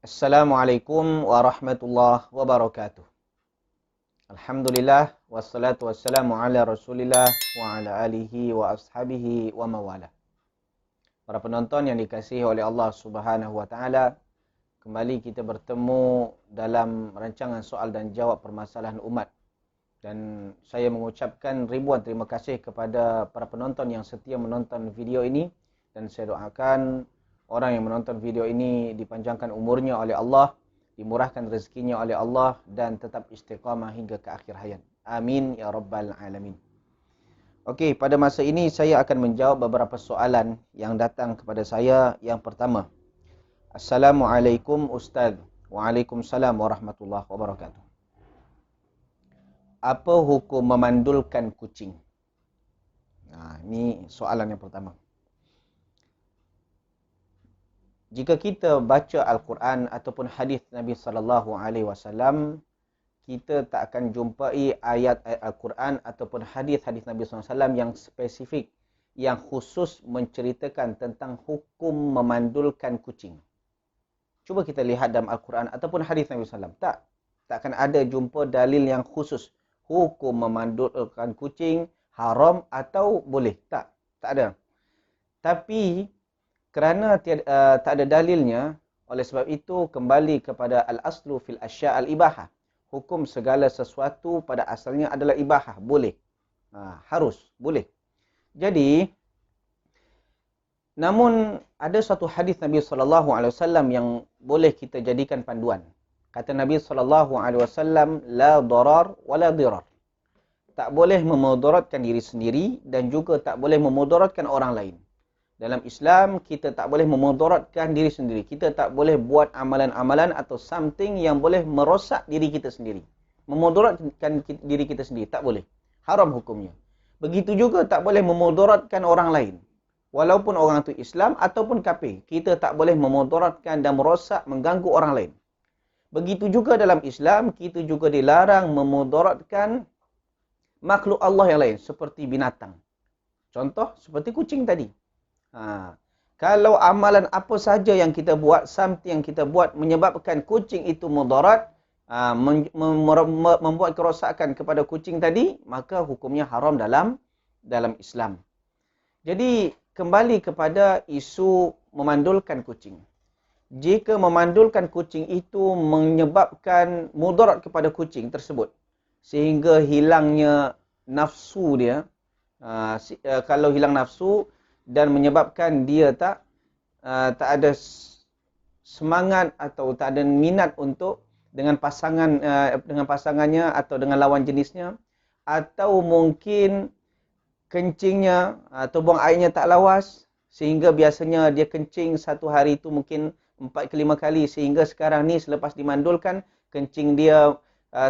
Assalamualaikum warahmatullahi wabarakatuh. Alhamdulillah wassalatu wassalamu ala Rasulillah wa ala alihi wa ashabihi wa mawalah. Para penonton yang dikasihi oleh Allah Subhanahu wa taala, kembali kita bertemu dalam rancangan soal dan jawab permasalahan umat. Dan saya mengucapkan ribuan terima kasih kepada para penonton yang setia menonton video ini, dan saya doakan orang yang menonton video ini dipanjangkan umurnya oleh Allah, dimurahkan rezekinya oleh Allah, dan tetap istiqamah hingga ke akhir hayat. Amin ya rabbal alamin. Okey, pada masa ini saya akan menjawab beberapa soalan yang datang kepada saya. Yang pertama, Assalamualaikum Ustaz. Waalaikumsalam warahmatullahi wabarakatuh. Apa hukum memandulkan kucing? Ini soalan yang pertama. Jika kita baca Al-Quran ataupun hadis Nabi SAW, kita tak akan jumpai ayat-ayat Al-Quran ataupun hadis-hadis Nabi SAW yang spesifik, yang khusus menceritakan tentang hukum memandulkan kucing. Cuba kita lihat dalam Al-Quran ataupun hadis Nabi SAW. Tak akan ada jumpa dalil yang khusus. Hukum memandulkan kucing haram atau boleh. Tak ada. Tapi kerana tak ada dalilnya, oleh sebab itu kembali kepada al-aslu fil asya' al-ibahah. Hukum segala sesuatu pada asalnya adalah ibahah, boleh. Harus, boleh. Jadi, namun ada satu hadis Nabi SAW yang boleh kita jadikan panduan. Kata Nabi SAW, la darar wa la dirar. Tak boleh memudaratkan diri sendiri dan juga tak boleh memudaratkan orang lain. Dalam Islam, kita tak boleh memudaratkan diri sendiri. Kita tak boleh buat amalan-amalan atau something yang boleh merosak diri kita sendiri. Memudaratkan diri kita sendiri, tak boleh. Haram hukumnya. Begitu juga tak boleh memudaratkan orang lain. Walaupun orang itu Islam ataupun kafir, kita tak boleh memudaratkan dan merosak, mengganggu orang lain. Begitu juga dalam Islam, kita juga dilarang memudaratkan makhluk Allah yang lain, seperti binatang. Contoh, seperti kucing tadi. Kalau amalan apa saja yang kita buat, something yang kita buat menyebabkan kucing itu mudarat, membuat kerosakan kepada kucing tadi, maka hukumnya haram dalam Islam. Jadi kembali kepada isu memandulkan kucing. Jika memandulkan kucing itu menyebabkan mudarat kepada kucing tersebut, sehingga hilangnya nafsu dia, kalau hilang nafsu dan menyebabkan dia tak ada semangat atau tak ada minat untuk dengan pasangannya atau dengan lawan jenisnya, atau mungkin kencingnya atau buang airnya tak lawas, sehingga biasanya dia kencing satu hari itu mungkin 4 ke 5 kali, sehingga sekarang ni selepas dimandulkan kencing dia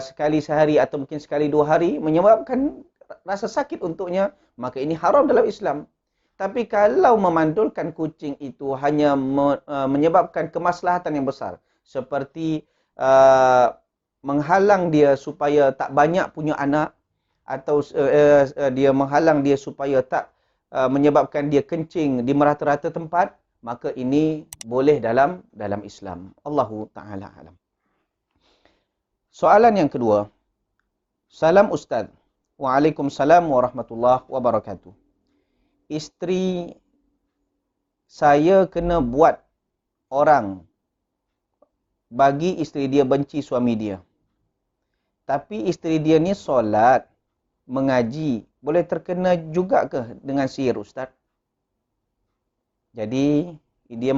sekali sehari atau mungkin sekali 2 hari, menyebabkan rasa sakit untuknya, maka ini haram dalam Islam. Tapi kalau memandulkan kucing itu hanya menyebabkan kemaslahatan yang besar, seperti menghalang dia supaya tak banyak punya anak, atau dia menghalang dia supaya tak menyebabkan dia kencing di merata-rata tempat, maka ini boleh dalam Islam. Allahu ta'ala alam. Soalan yang kedua. Salam Ustaz. Waalaikumsalam warahmatullahi wabarakatuh. Isteri saya kena buat orang bagi isteri dia benci suami dia. Tapi isteri dia ni solat, mengaji, boleh terkena juga ke dengan sihir Ustaz? Jadi dia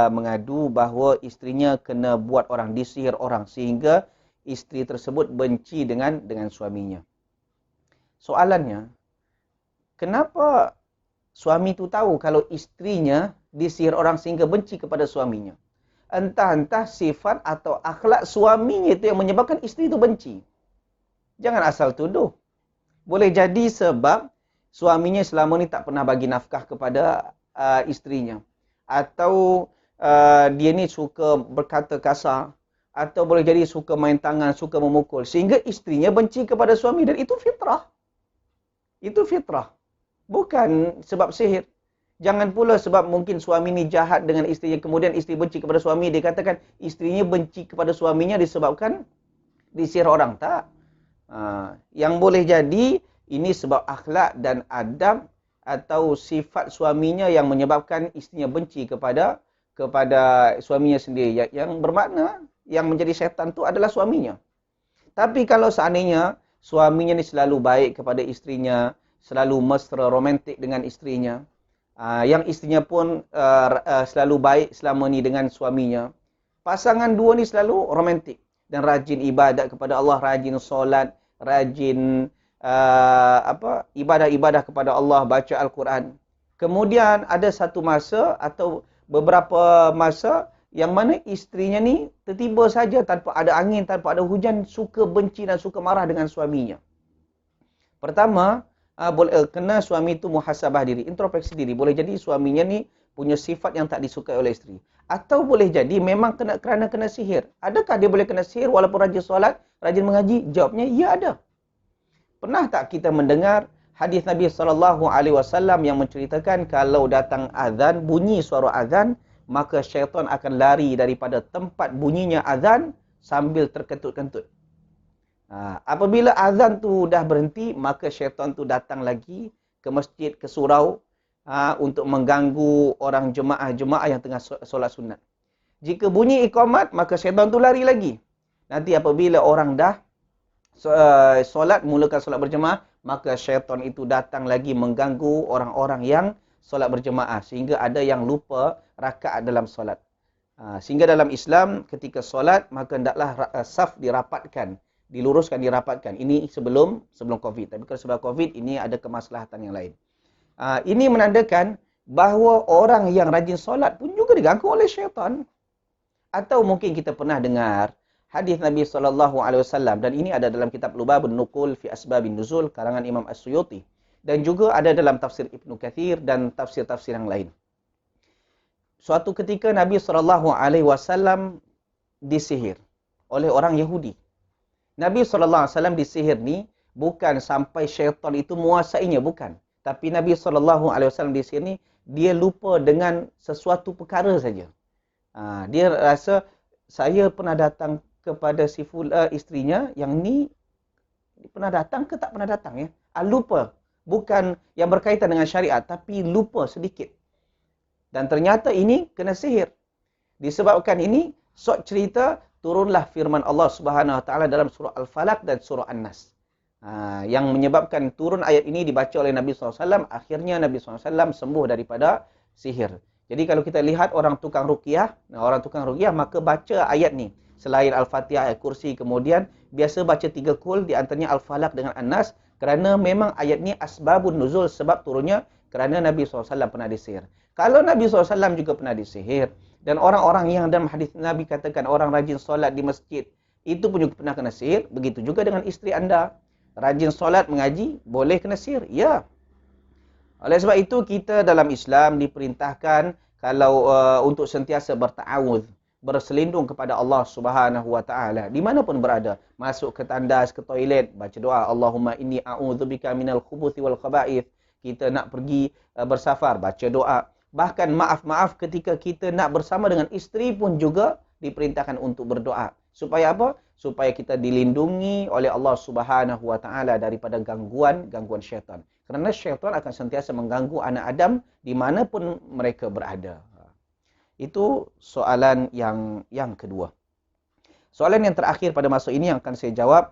mengadu bahawa isterinya kena buat orang, disihir orang, sehingga isteri tersebut benci dengan suaminya. Soalannya, kenapa suami tu tahu kalau isterinya disihir orang sehingga benci kepada suaminya? Entah sifat atau akhlak suaminya itu yang menyebabkan isteri itu benci. Jangan asal tuduh. Boleh jadi sebab suaminya selama ni tak pernah bagi nafkah kepada isterinya. Atau dia ni suka berkata kasar. Atau boleh jadi suka main tangan, suka memukul. Sehingga isterinya benci kepada suami, dan itu fitrah. Itu fitrah. Bukan sebab sihir. Jangan pula sebab mungkin suami ni jahat dengan isterinya, kemudian isteri benci kepada suami, dia katakan isterinya benci kepada suaminya disebabkan disihir orang. Tak. Yang boleh jadi, ini sebab akhlak dan adab atau sifat suaminya yang menyebabkan isterinya benci kepada suaminya sendiri. Yang bermakna, yang menjadi syaitan tu adalah suaminya. Tapi kalau seandainya suaminya ni selalu baik kepada isterinya, selalu mesra, romantik dengan isterinya, yang isterinya pun selalu baik selama ni dengan suaminya, pasangan dua ni selalu romantik dan rajin ibadat kepada Allah, rajin solat, rajin ibadah-ibadah kepada Allah, baca Al-Quran. Kemudian ada satu masa atau beberapa masa yang mana isterinya ni tiba-tiba saja tanpa ada angin, tanpa ada hujan, suka benci dan suka marah dengan suaminya. Pertama, kena suami itu muhasabah diri, introspeksi diri. Boleh jadi suaminya ni punya sifat yang tak disukai oleh isteri. Atau boleh jadi memang kerana kena sihir. Adakah dia boleh kena sihir walaupun rajin solat, rajin mengaji? Jawabnya, ya ada. Pernah tak kita mendengar hadis Nabi SAW yang menceritakan kalau datang azan, bunyi suara azan, maka syaitan akan lari daripada tempat bunyinya azan sambil terkentut-kentut. Apabila azan tu dah berhenti, maka syaitan tu datang lagi ke masjid, ke surau, untuk mengganggu orang jemaah-jemaah yang tengah solat sunat. Jika bunyi iqamat, maka syaitan tu lari lagi. Nanti apabila orang dah solat, mulakan solat berjemaah, maka syaitan itu datang lagi mengganggu orang-orang yang solat berjemaah, sehingga ada yang lupa rakaat dalam solat. Sehingga dalam Islam, ketika solat, maka hendaklah saf dirapatkan, diluruskan, dirapatkan. Ini sebelum COVID. Tapi kalau sebab COVID, ini ada kemaslahatan yang lain. Ini menandakan bahawa orang yang rajin solat pun juga diganggu oleh syaitan. Atau mungkin kita pernah dengar hadis Nabi SAW, dan ini ada dalam kitab Lubabun Nuqul fi Asbabin Nuzul, karangan Imam As-Suyuti. Dan juga ada dalam tafsir Ibnu Katsir dan tafsir-tafsir yang lain. Suatu ketika Nabi SAW disihir oleh orang Yahudi. Nabi SAW disihir ni bukan sampai syaitan itu menguasainya, bukan. Tapi Nabi SAW disihir ni, dia lupa dengan sesuatu perkara saja. Dia rasa, saya pernah datang kepada si isterinya, yang ni pernah datang ke tak pernah datang ya. Lupa. Bukan yang berkaitan dengan syariat, tapi lupa sedikit. Dan ternyata ini kena sihir. Disebabkan ini, sok cerita, turunlah firman Allah Subhanahu Wa Taala dalam surah Al-Falaq dan surah An-Nas. Yang menyebabkan turun ayat ini dibaca oleh Nabi SAW, akhirnya Nabi SAW sembuh daripada sihir. Jadi kalau kita lihat orang tukang ruqyah, maka baca ayat ni. Selain Al-Fatihah, ayat kursi, kemudian biasa baca 3 kul, di antaranya Al-Falaq dengan An-Nas, kerana memang ayat ni asbabun nuzul, sebab turunnya kerana Nabi SAW pernah disihir. Kalau Nabi SAW juga pernah disihir, dan orang-orang yang dalam hadis Nabi katakan orang rajin solat di masjid, itu pun juga pernah kena sihir, begitu juga dengan isteri anda. Rajin solat, mengaji, boleh kena sihir? Ya. Oleh sebab itu, kita dalam Islam diperintahkan kalau untuk sentiasa berta'awudz, berselindung kepada Allah Subhanahu Wa Taala dimanapun berada. Masuk ke tandas, ke toilet, baca doa, Allahumma inni a'udzubika minal khubuthi wal khaba'ith. Kita nak pergi bersafar, baca doa. Bahkan maaf-maaf ketika kita nak bersama dengan isteri pun juga diperintahkan untuk berdoa. Supaya apa? Supaya kita dilindungi oleh Allah Subhanahu Wa Taala daripada gangguan syaitan. Kerana syaitan akan sentiasa mengganggu anak Adam dimanapun mereka berada. Itu soalan yang kedua. Soalan yang terakhir pada masa ini yang akan saya jawab.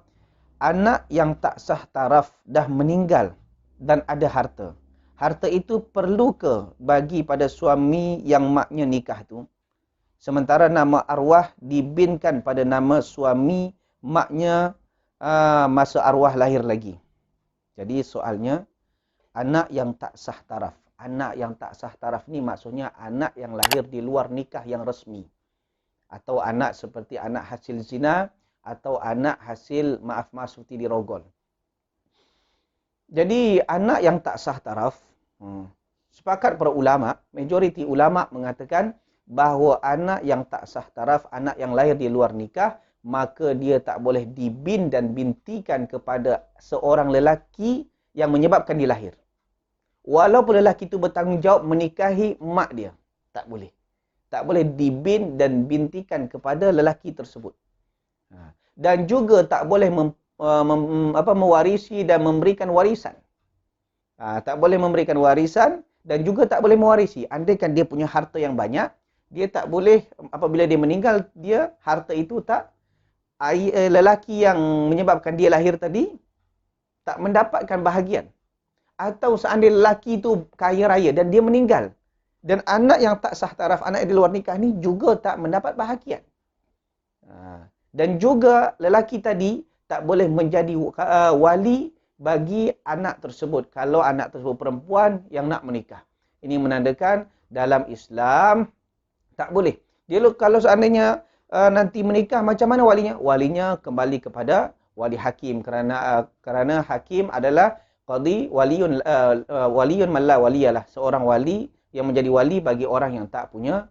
Anak yang tak sah taraf dah meninggal dan ada harta. Harta itu perlu ke bagi pada suami yang maknya nikah tu? Sementara nama arwah dibinkan pada nama suami maknya masa arwah lahir lagi. Jadi soalnya, anak yang tak sah taraf. Anak yang tak sah taraf ni maksudnya anak yang lahir di luar nikah yang resmi. Atau anak seperti anak hasil zina, atau anak hasil maaf-maaf seperti dirogol. Jadi anak yang tak sah taraf, sepakat para ulama, majoriti ulama mengatakan bahawa anak yang tak sah taraf, anak yang lahir di luar nikah, maka dia tak boleh dibin dan bintikan kepada seorang lelaki yang menyebabkan dia lahir. walaupun lelaki itu bertanggungjawab menikahi mak dia. Tak boleh. Tak boleh dibin dan bintikan kepada lelaki tersebut. Dan juga tak boleh mewarisi dan memberikan warisan. Tak boleh memberikan warisan dan juga tak boleh mewarisi. Andaikan dia punya harta yang banyak, dia tak boleh, apabila dia meninggal, harta itu lelaki yang menyebabkan dia lahir tadi tak mendapatkan bahagian. Atau seandainya lelaki itu kaya raya dan dia meninggal, dan anak yang tak sah taraf, anak yang di luar nikah ni juga tak mendapat bahagian. Dan juga lelaki tadi tak boleh menjadi wali bagi anak tersebut kalau anak tersebut perempuan yang nak menikah. Ini menandakan dalam Islam tak boleh. Dia kalau seandainya nanti menikah, macam mana walinya? Walinya kembali kepada wali hakim, kerana hakim adalah qadi waliyun man la waliyalah, seorang wali yang menjadi wali bagi orang yang tak punya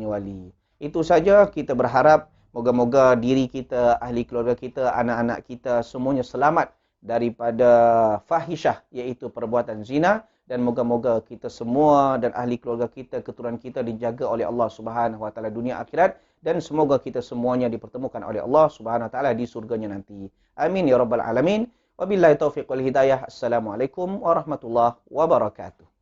wali. Itu saja, kita berharap moga-moga diri kita, ahli keluarga kita, anak-anak kita semuanya selamat daripada fahisyah, iaitu perbuatan zina, dan moga-moga kita semua dan ahli keluarga kita, keturunan kita dijaga oleh Allah Subhanahu wa taala dunia akhirat, dan semoga kita semuanya dipertemukan oleh Allah Subhanahu wa taala di surganya nanti. Amin ya rabbal alamin. Wabillahi taufiq wal hidayah. Assalamualaikum warahmatullahi wabarakatuh.